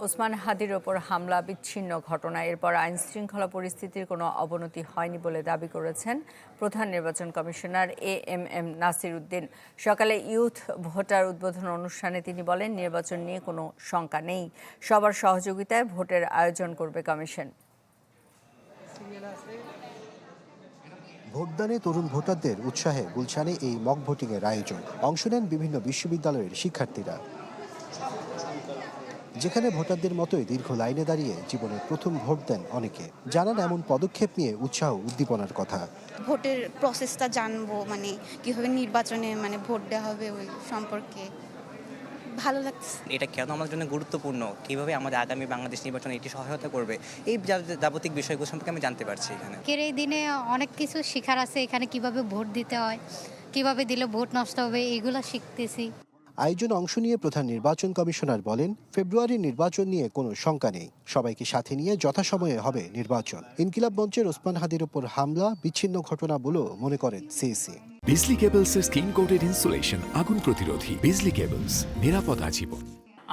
ওসমান হাদির ওপর হামলা বিচ্ছিন্ন ঘটনা, এরপর আইনশৃঙ্খলা পরিস্থিতির কোনো অবনতি হয়নি বলে দাবি করেছেন প্রধান নির্বাচন কমিশনার এএমএম নাসির উদ্দিন। সকালে ইউথ ভোটার উদ্বোধন অনুষ্ঠানে তিনি বলেন, নির্বাচন নিয়ে কোনো শঙ্কা নেই, সবার সহযোগিতায় ভোটের আয়োজন করবে কমিশন। ভোটদানে তরুণ ভোটারদের উৎসাহে গুলশানে এই মক ভোটিংয়ের আয়োজন। অংশ নেন বিভিন্ন বিশ্ববিদ্যালয়ের শিক্ষার্থীরা, যেখানে ভোটারদের মতোই দীর্ঘ লাইনে দাঁড়িয়ে জীবনের প্রথম ভোট দেন অনেকে। জানান এমন পদক্ষেপ নিয়ে উৎসাহ উদ্দীপনার কথা। ভোটের প্রসেসটা জানবো, কিভাবে নির্বাচনে ভোট দেওয়া হবে ওই সম্পর্কে ভালো লাগছে। এটা কেন আমাদের জন্য গুরুত্বপূর্ণ, কিভাবে আমাদের আগামী বাংলাদেশ নির্বাচনে এটি সহায়তা করবে, এই যাবতীয় বিষয়গুলো সম্পর্কে আমি জানতে পারছি। এখানে এই দিনে অনেক কিছু শেখার আছে, এখানে কিভাবে ভোট দিতে হয়, কিভাবে দিলে ভোট নষ্ট হবে, এগুলো শিখতেছি। আয়োজনে অংশ নিয়ে প্রধান নির্বাচন কমিশনার বলেন, ফেব্রুয়ারির নির্বাচন নিয়ে কোনো শঙ্কা নেই, সবাইকে সাথে নিয়ে যথাসময়ে হবে নির্বাচন। ইনকিলাব মঞ্চের ওসমান হাদির ওপর হামলা বিচ্ছিন্ন ঘটনা বলেও মনে করেন সিইসি। বিজলি কেবলসের স্কিন কোটেড ইনসুলেশন আগুন প্রতিরোধী। বিজলি কেবলস, নিরাপদ আজীবন।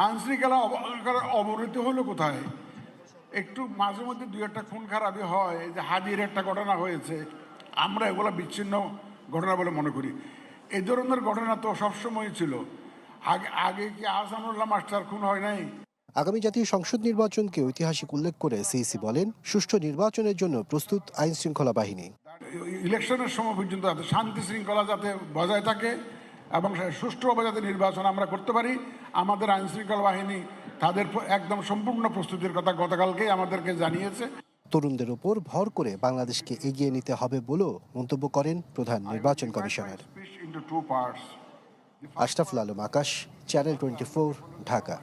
আইনশৃঙ্খলা অবনতি হলো কোথায়? একটু মাঝে মধ্যে দুই একটা খুন খারাপি হয়, যে হাদির একটা ঘটনা হয়েছে, আমরা এগুলো বিচ্ছিন্ন ঘটনা বলে মনে করি। এই ধরনের ঘটনা তো সবসময় ছিল। আগে কি আহসানুল্লাহ মাস্টার খুন হয় নাই? আগামী জাতীয় সংসদ নির্বাচনকে ঐতিহাসিক উল্লেখ করে সিইসি বলেন, সুষ্ঠু নির্বাচনের জন্য প্রস্তুত আইন শৃঙ্খলা বাহিনী। ইলেকশনের সময় পর্যন্ত যাতে শান্তি শৃঙ্খলা যাতে বজায় থাকে এবং সুষ্ঠুভাবে যাতে নির্বাচন আমরা করতে পারি, আমাদের আইন শৃঙ্খলা বাহিনী তাদের একদম সম্পূর্ণ প্রস্তুতির কথা গতকালকেই আমাদেরকে জানিয়েছে। তরুণদের উপর ভর করে বাংলাদেশকে এগিয়ে নিতে হবে বলেও মন্তব্য করেন প্রধান নির্বাচন কমিশনার। আশরাফুল আলম আকাশ, চ্যানেল 24, ঢাকা।